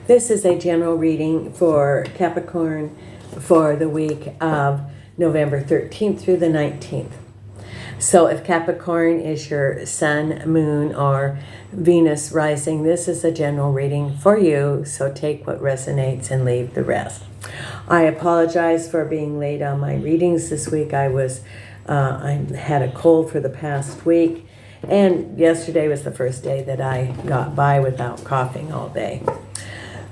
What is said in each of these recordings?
This is a general reading for Capricorn for the week of November 13th through the 19th. So if Capricorn is your sun, moon, or Venus rising, this is a general reading for you. So take what resonates and leave the rest. I apologize for being late on my readings this week. I had a cold for the past week, and yesterday was the first day that I got by without coughing all day.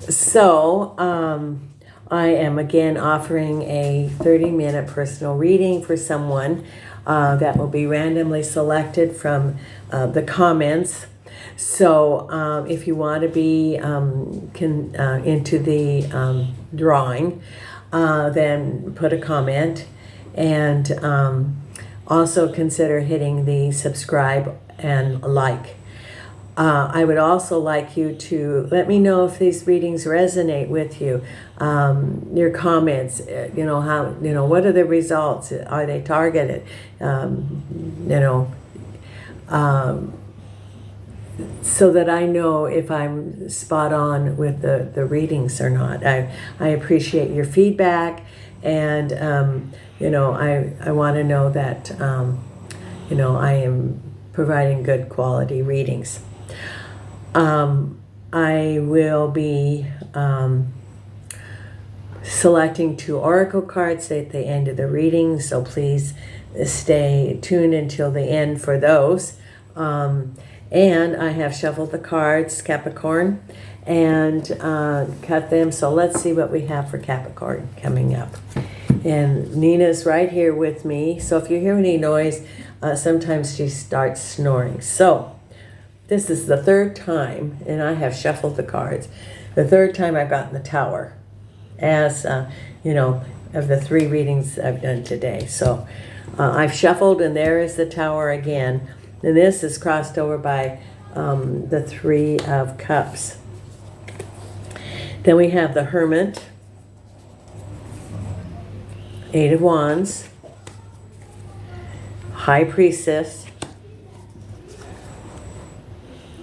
So I am again offering a 30-minute personal reading for someone that will be randomly selected from the comments. So if you want to be into the drawing, then put a comment, and also consider hitting the subscribe and like. I would also like you to let me know if these readings resonate with you. Your comments, what are the results? Are they targeted? So that I know if I'm spot on with the readings or not. I appreciate your feedback, and I want to know that I am providing good quality readings. I will be selecting 2 oracle cards at the end of the reading, so please stay tuned until the end for those. And I have shuffled the cards, Capricorn, and cut them. So let's see what we have for Capricorn coming up. And Nina's right here with me. So if you hear any noise, sometimes she starts snoring. So this is the 3rd time, and I have shuffled the cards. The 3rd time I've gotten the Tower, as of the 3 readings I've done today. So I've shuffled, and there is the Tower again. And this is crossed over by the 3 of Cups. Then we have the Hermit, 8 of Wands, High Priestess,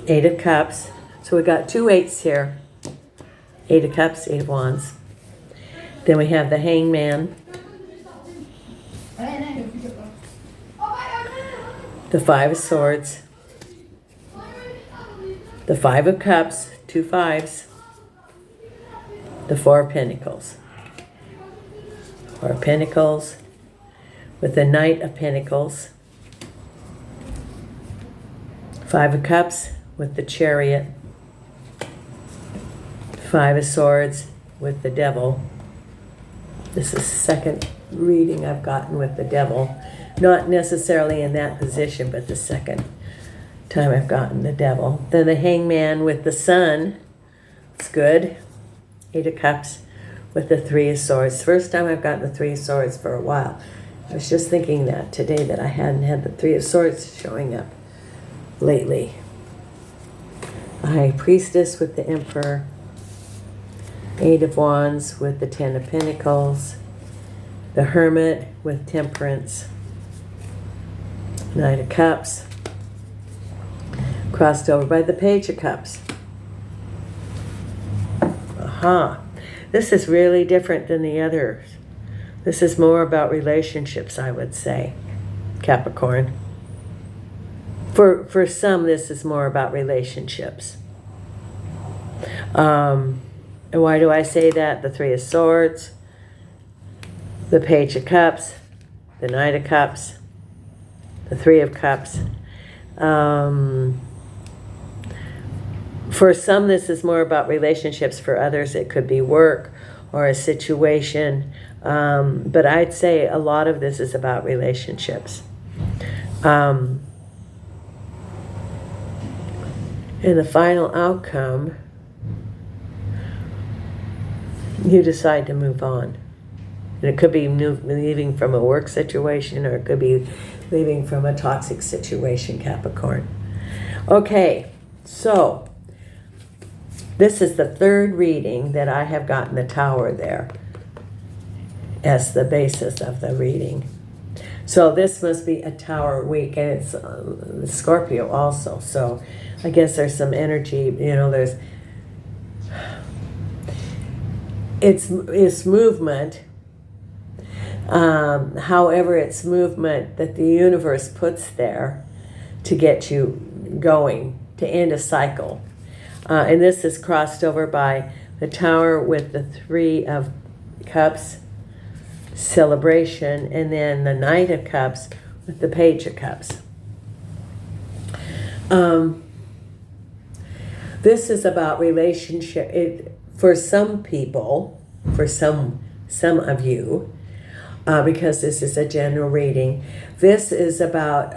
8 of Cups. So we got 2 8s here. 8 of Cups, 8 of Wands. Then we have the Hangman, the 5 of Swords, the 5 of Cups, 2 5s, the 4 of Pentacles. 4 of Pentacles with the Knight of Pentacles, 5 of Cups with the Chariot, 5 of Swords with the Devil. This is the second reading I've gotten with the Devil. Not necessarily in that position, but the second time I've gotten the Devil. Then the Hangman with the Sun. It's good. 8 of Cups with the 3 of Swords. First time I've gotten the 3 of Swords for a while. I was just thinking that today, that I hadn't had the 3 of Swords showing up lately. High Priestess with the Emperor. 8 of Wands with the 10 of Pentacles. The Hermit with Temperance. 9 of Cups. Crossed over by the Page of Cups. This is really different than the others. This is more about relationships, I would say, Capricorn. For some, this is more about relationships. And why do I say that? The 3 of Swords, the Page of Cups, the Knight of Cups, the 3 of Cups. For some, this is more about relationships. For others, it could be work or a situation. But I'd say a lot of this is about relationships. In the final outcome, you decide to move on. And it could be leaving from a work situation, or it could be leaving from a toxic situation, Capricorn. Okay, so this is the 3rd reading that I have gotten the Tower there as the basis of the reading. So this must be a Tower week, and it's Scorpio also. So I guess there's some energy, there's it's movement. However, it's movement that the universe puts there to get you going, to end a cycle. And this is crossed over by the Tower with the Three of Cups, celebration, and then the Knight of Cups with the Page of Cups. This is about relationship. For some people, for some of you, because this is a general reading, this is about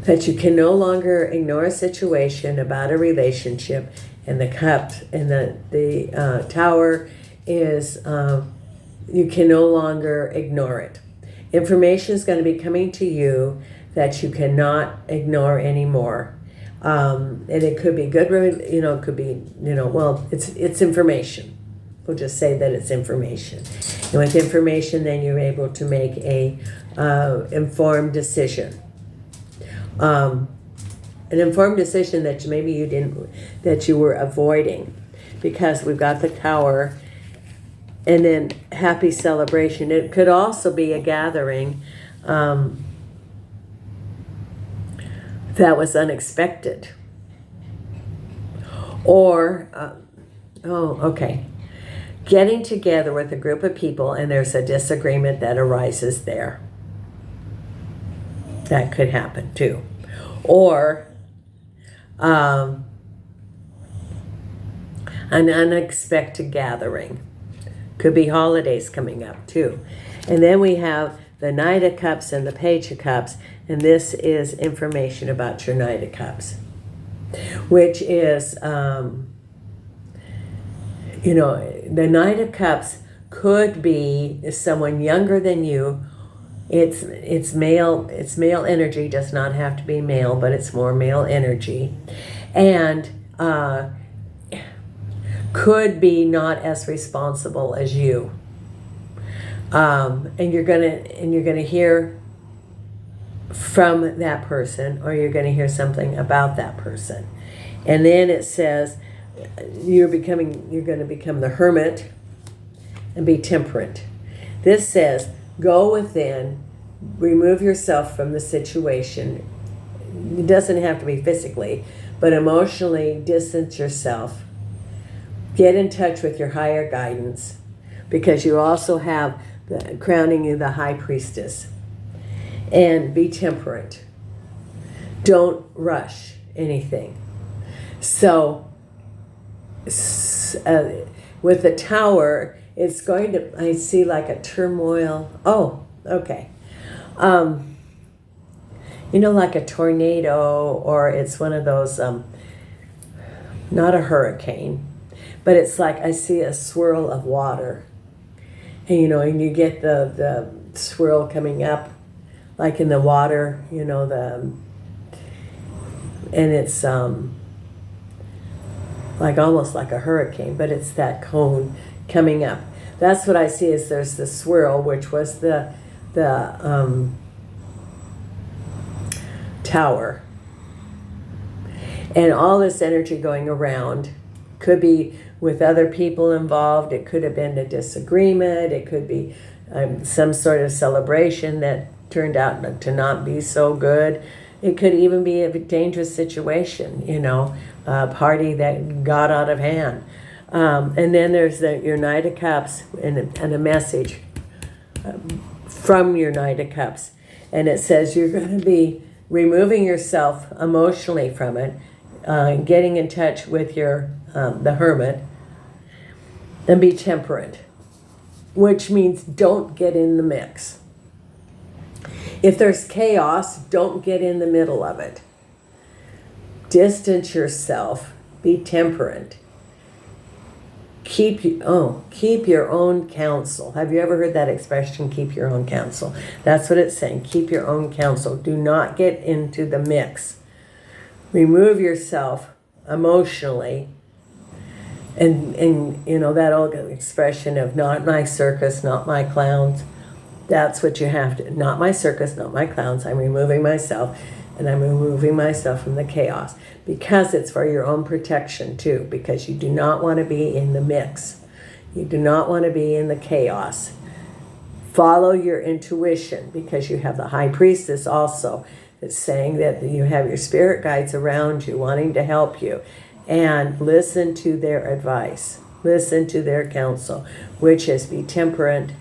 that you can no longer ignore a situation about a relationship, and the cups and the Tower is you can no longer ignore it. Information is going to be coming to you that you cannot ignore anymore. And it could be good, it could be, well, it's information. We'll just say that it's information. And with information, then you're able to make a informed decision. An informed decision that maybe you didn't, that you were avoiding, because we've got the Tower and then happy celebration. It could also be a gathering that was unexpected. Or, getting together with a group of people and there's a disagreement that arises there. That could happen too. Or an unexpected gathering. Could be holidays coming up too. And then we have the Knight of Cups and the Page of Cups, and this is information about your Knight of Cups, which is, the Knight of Cups could be someone younger than you. It's male energy, does not have to be male, but it's more male energy, and could be not as responsible as you. And you're gonna hear from that person, or you're gonna hear something about that person. And then it says you're gonna become the hermit and be temperate. This says go within, remove yourself from the situation. It doesn't have to be physically, but emotionally distance yourself. Get in touch with your higher guidance, because you also have crowning you the High Priestess. And be temperate. Don't rush anything. So, with the Tower, it's going to, I see like a turmoil. Oh, okay. Like a tornado, or it's one of those, not a hurricane, but it's like I see a swirl of water. And, and you get the swirl coming up, like in the water, and it's like almost like a hurricane, but it's that cone coming up. That's what I see. Is there's the swirl, which was the Tower, and all this energy going around. Could be with other people involved. It could have been a disagreement. It could be some sort of celebration that turned out to not be so good. It could even be a dangerous situation, a party that got out of hand. And then there's your Knight of Cups and a message from your Knight of Cups. And it says you're going to be removing yourself emotionally from it, getting in touch with the Hermit, and be temperate, which means don't get in the mix. If there's chaos, don't get in the middle of it. Distance yourself, be temperate. Keep your own counsel. Have you ever heard that expression, keep your own counsel? That's what it's saying, keep your own counsel. Do not get into the mix. Remove yourself emotionally. And that old expression of not my circus, not my clowns. That's what you have to, not my circus, not my clowns. I'm removing myself. and I'm removing myself from the chaos, because it's for your own protection too, because you do not want to be in the mix. You do not want to be in the chaos. Follow your intuition, because you have the High Priestess also. It's saying that you have your spirit guides around you wanting to help you, and listen to their advice. Listen to their counsel, which is be temperate,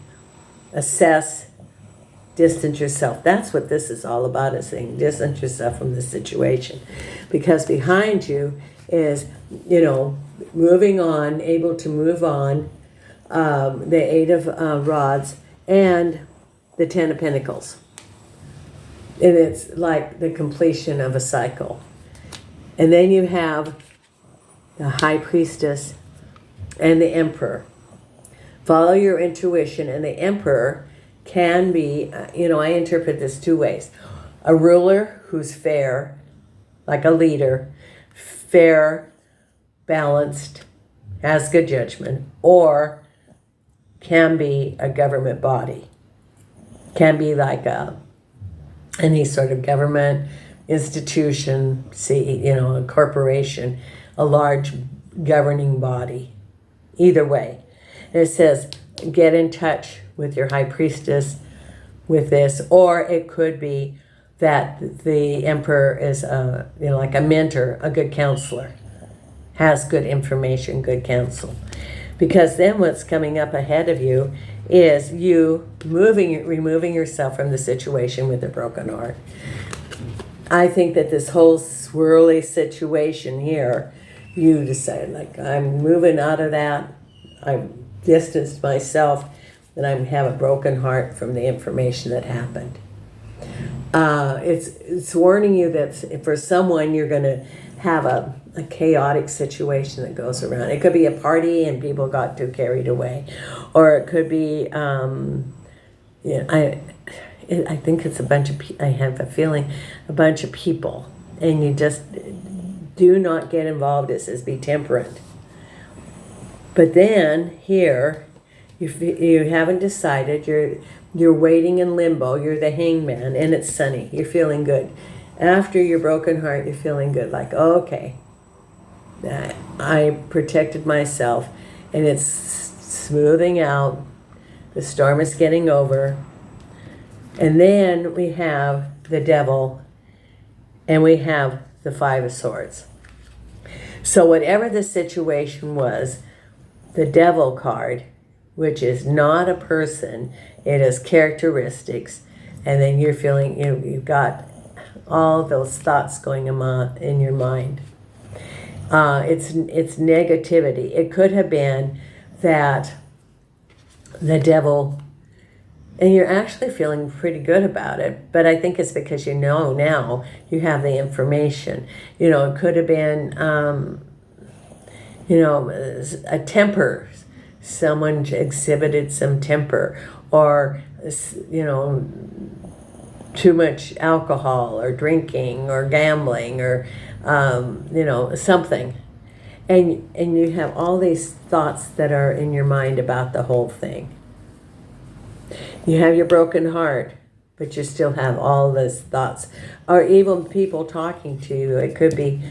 assess, distance yourself. That's what this is all about, is saying distance yourself from the situation. Because behind you is, moving on, able to move on, the Eight of Rods and the Ten of Pentacles. And it's like the completion of a cycle. And then you have the High Priestess and the Emperor. Follow your intuition, and the Emperor can be, I interpret this two ways. A ruler who's fair, like a leader, fair, balanced, has good judgment, or can be a government body. Can be like any sort of government institution, a corporation, a large governing body. Either way. And it says, get in touch with your High Priestess with this, or it could be that the Emperor is like a mentor, a good counselor, has good information, good counsel. Because then what's coming up ahead of you is you removing yourself from the situation with a broken heart. I think that this whole swirly situation here, you decide, like, I'm moving out of that. I've distanced myself, and I have a broken heart from the information that happened. It's warning you that for someone, you're going to have a chaotic situation that goes around. It could be a party and people got too carried away, or it could be, I think it's a bunch of. I have a feeling, a bunch of people, and you just do not get involved. It says be temperate. But then here, you haven't decided. You're waiting in limbo. You're the hangman, and it's sunny. You're feeling good. After your broken heart, you're feeling good. Like, okay, I protected myself, and it's smoothing out. The storm is getting over. And then we have the Devil, and we have the Five of Swords. So whatever the situation was, the Devil card, which is not a person, it is characteristics, and then you're feeling, you've got all those thoughts going on in your mind. It's negativity. It could have been that the Devil, and you're actually feeling pretty good about it, but I think it's because now you have the information. It could have been, a temper. Someone exhibited some temper, or, too much alcohol, or drinking, or gambling, or, something. And you have all these thoughts that are in your mind about the whole thing. You have your broken heart, but you still have all those thoughts. Or even people talking to you. It could be,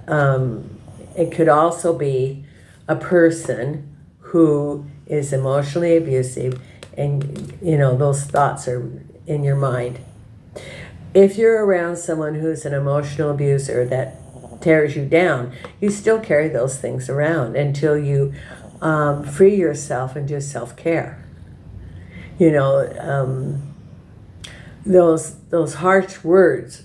it could also be a person who is emotionally abusive, and those thoughts are in your mind. If you're around someone who's an emotional abuser that tears you down, you still carry those things around until you free yourself and do self-care. Those harsh words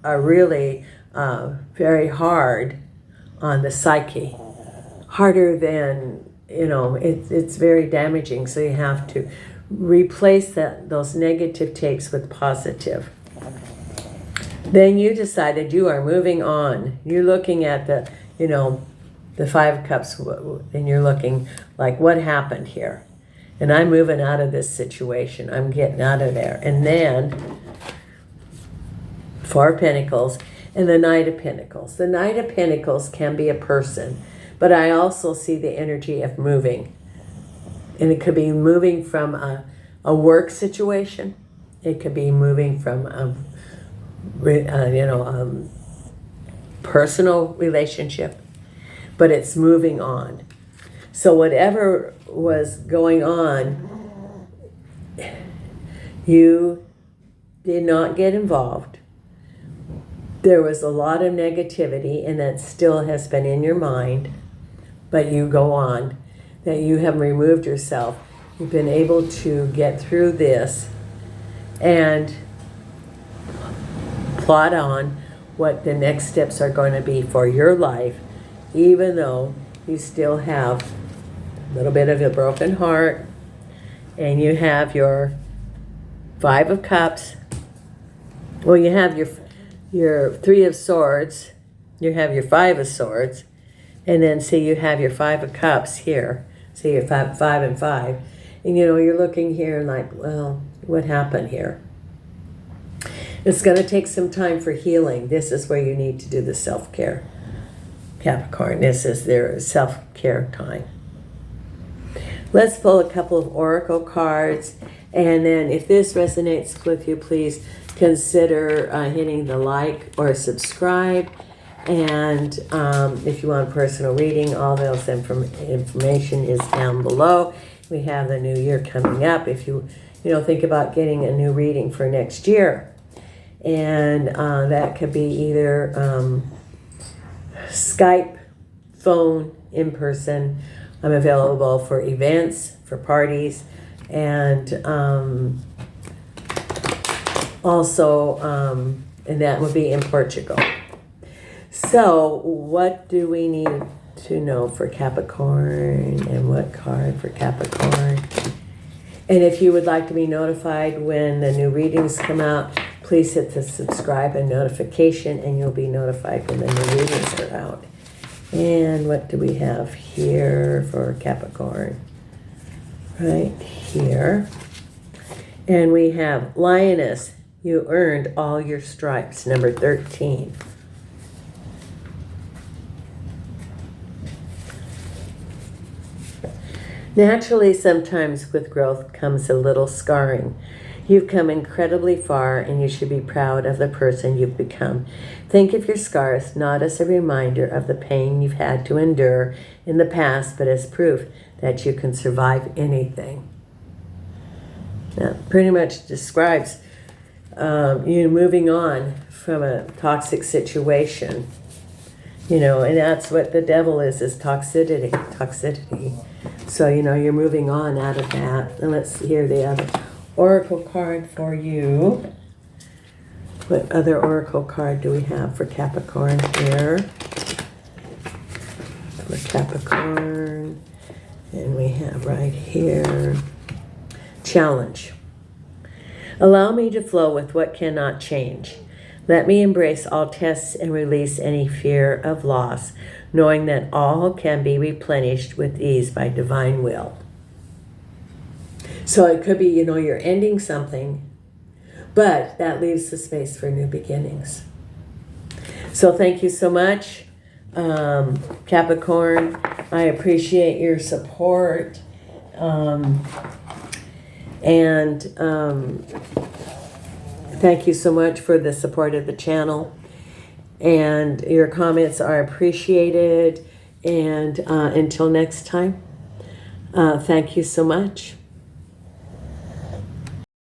are really very hard on the psyche, harder than, it's very damaging. So you have to replace those negative takes with positive. Then you decided you are moving on. You're looking at the Five of Cups, and you're looking like, what happened here? And I'm moving out of this situation. I'm getting out of there. And then Four of Pentacles and the Knight of Pentacles. The Knight of Pentacles can be a person, but I also see the energy of moving. And it could be moving from a work situation. It could be moving from personal relationship, but it's moving on. So whatever was going on, you did not get involved. There was a lot of negativity, and that still has been in your mind, but you go on, that you have removed yourself. You've been able to get through this and plot on what the next steps are going to be for your life, even though you still have a little bit of a broken heart, and you have your Five of Cups. Well, you have your Three of Swords, you have your Five of Swords, and then see you have your Five of Cups here. See your five and five. And you're looking here and like, well, what happened here? It's going to take some time for healing. This is where you need to do the self-care, Capricorn. This is their self-care time. Let's pull a couple of oracle cards. And then if this resonates with you, please consider hitting the like or subscribe. And if you want a personal reading, all those information is down below. We have the new year coming up. If you think about getting a new reading for next year. And that could be either Skype, phone, in person. I'm available for events, for parties, and also, and that would be in Portugal. So what do we need to know for Capricorn, and what card for Capricorn? And if you would like to be notified when the new readings come out, please hit the subscribe and notification, and you'll be notified when the new readings are out. And what do we have here for Capricorn? Right here. And we have Lioness, you earned all your stripes, number 13. Naturally, sometimes with growth comes a little scarring. You've come incredibly far, and you should be proud of the person you've become. Think of your scars not as a reminder of the pain you've had to endure in the past, but as proof that you can survive anything. That pretty much describes you moving on from a toxic situation. And that's what the devil is toxicity. So, you're moving on out of that. And let's hear the other oracle card for you. What other oracle card do we have for Capricorn here? For Capricorn. And we have right here, challenge. Allow me to flow with what cannot change. Let me embrace all tests and release any fear of loss, knowing that all can be replenished with ease by divine will. So it could be, you're ending something, but that leaves the space for new beginnings. So thank you so much, Capricorn. I appreciate your support. Thank you so much for the support of the channel. And your comments are appreciated. And until next time, thank you so much.